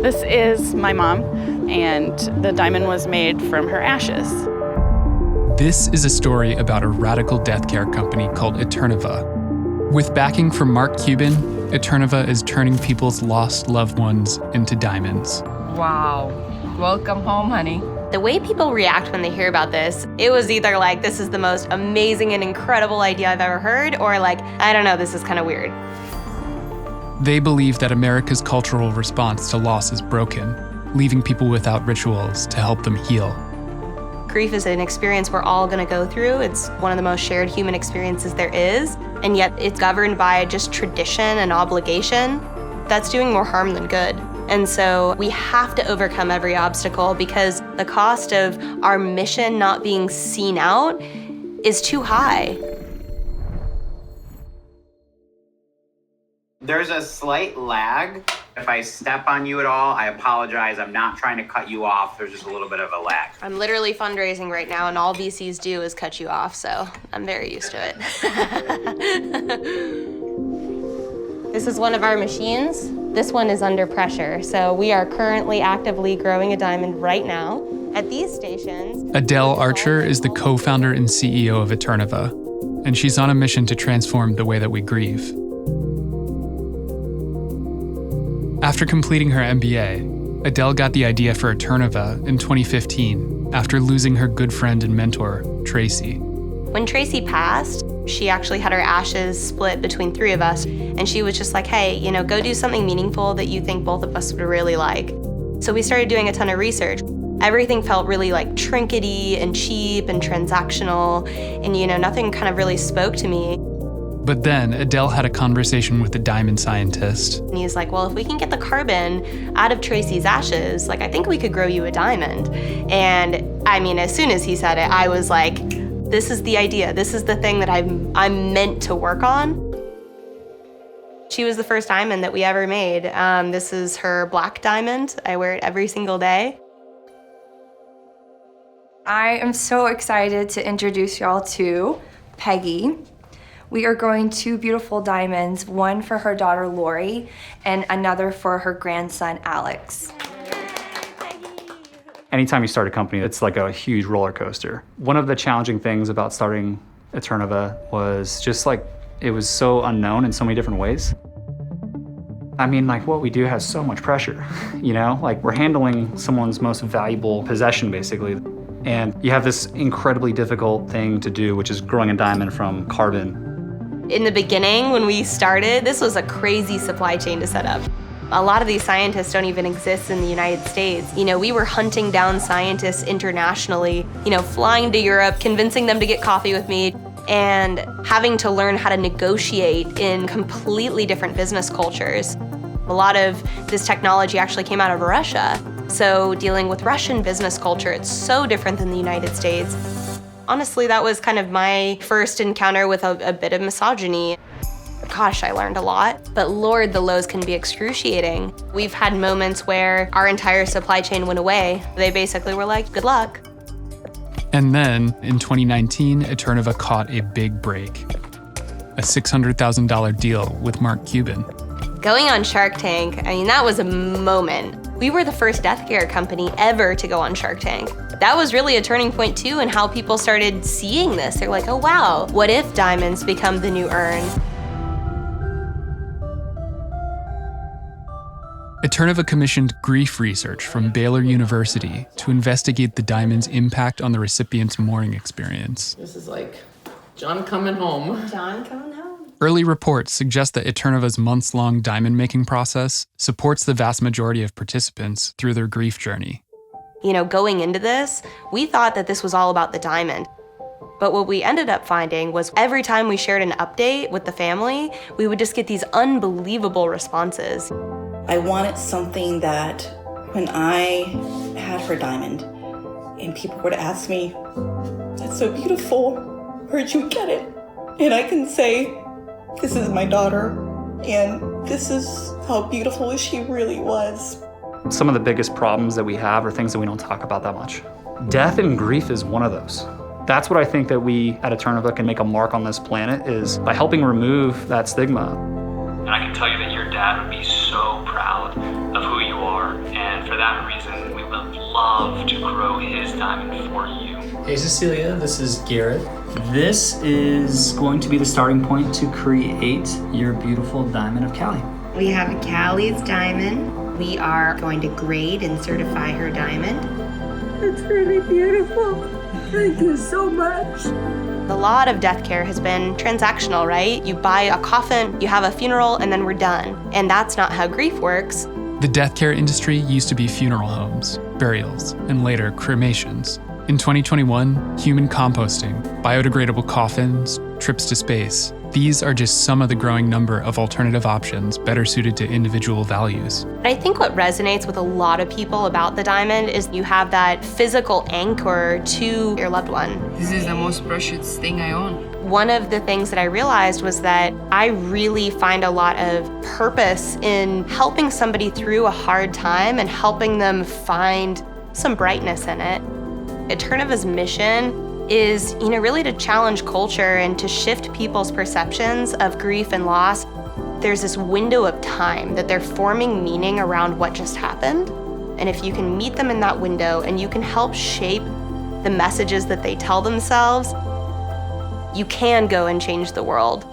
This is my mom, and the diamond was made from her ashes. This is a story about a radical death care company called Eterneva. With backing from Mark Cuban, Eterneva is turning people's lost loved ones into diamonds. Wow. Welcome home, honey. The way people react when they hear about this, it was either like, this is the most amazing and incredible idea I've ever heard, or like, I don't know, this is kind of weird. They believe that America's cultural response to loss is broken, leaving people without rituals to help them heal. Grief is an experience we're all gonna go through. It's one of the most shared human experiences there is, and yet it's governed by just tradition and obligation. That's doing more harm than good. And so we have to overcome every obstacle because the cost of our mission not being seen out is too high. There's a slight lag. If I step on you at all, I apologize. I'm not trying to cut you off. There's just a little bit of a lag. I'm literally fundraising right now, and all VCs do is cut you off, so I'm very used to it. This is one of our machines. This one is under pressure, so we are currently actively growing a diamond right now. At these stations... Adele Archer is the co-founder and CEO of Eterneva, and she's on a mission to transform the way that we grieve. After completing her MBA, Adele got the idea for Eterneva in 2015 after losing her good friend and mentor, Tracy. When Tracy passed, she actually had her ashes split between 3 of us, and she was just like, hey, go do something meaningful that you think both of us would really like. So we started doing a ton of research. Everything felt really like trinkety and cheap and transactional, and nothing kind of really spoke to me. But then Adele had a conversation with a diamond scientist. And he's like, well, if we can get the carbon out of Tracy's ashes, I think we could grow you a diamond. And as soon as he said it, I was like, this is the idea. This is the thing that I'm meant to work on. She was the first diamond that we ever made. This is her black diamond. I wear it every single day. I am so excited to introduce y'all to Peggy. We are growing 2 beautiful diamonds, one for her daughter Lori and another for her grandson Alex. Anytime you start a company, it's like a huge roller coaster. One of the challenging things about starting Eterneva was just it was so unknown in so many different ways. What we do has so much pressure, we're handling someone's most valuable possession, basically. And you have this incredibly difficult thing to do, which is growing a diamond from carbon. In the beginning, when we started, this was a crazy supply chain to set up. A lot of these scientists don't even exist in the United States. We were hunting down scientists internationally, flying to Europe, convincing them to get coffee with me, and having to learn how to negotiate in completely different business cultures. A lot of this technology actually came out of Russia. So dealing with Russian business culture, it's so different than the United States. Honestly, that was kind of my first encounter with a bit of misogyny. Gosh, I learned a lot, but Lord, the lows can be excruciating. We've had moments where our entire supply chain went away. They basically were like, good luck. And then, in 2019, Eterneva caught a big break. A $600,000 deal with Mark Cuban. Going on Shark Tank, that was a moment. We were the first death care company ever to go on Shark Tank. That was really a turning point too in how people started seeing this. They're like, oh wow, what if diamonds become the new urn? Eterneva commissioned grief research from Baylor University to investigate the diamond's impact on the recipient's mourning experience. This is like John coming home. John coming home. Early reports suggest that Eterneva's months-long diamond-making process supports the vast majority of participants through their grief journey. Going into this, we thought that this was all about the diamond. But what we ended up finding was every time we shared an update with the family, we would just get these unbelievable responses. I wanted something that when I had her diamond and people were to ask me, that's so beautiful, where'd you get it? And I can say, this is my daughter, and this is how beautiful she really was. Some of the biggest problems that we have are things that we don't talk about that much. Death and grief is one of those. That's what I think that we at Eterneva can make a mark on this planet, is by helping remove that stigma. And I can tell you that your dad would be so proud of who you are that reason, we would love to grow his diamond for you. Hey Cecilia, this is Garrett. This is going to be the starting point to create your beautiful diamond of Callie. We have Callie's diamond. We are going to grade and certify her diamond. It's really beautiful. Thank you so much. A lot of death care has been transactional, right? You buy a coffin, you have a funeral, and then we're done. And that's not how grief works. The death care industry used to be funeral homes, burials, and later cremations. In 2021, human composting, biodegradable coffins, trips to space, these are just some of the growing number of alternative options better suited to individual values. I think what resonates with a lot of people about the diamond is you have that physical anchor to your loved one. This is the most precious thing I own. One of the things that I realized was that I really find a lot of purpose in helping somebody through a hard time and helping them find some brightness in it. Eterneva's mission is, really to challenge culture and to shift people's perceptions of grief and loss. There's this window of time that they're forming meaning around what just happened. And if you can meet them in that window and you can help shape the messages that they tell themselves, you can go and change the world.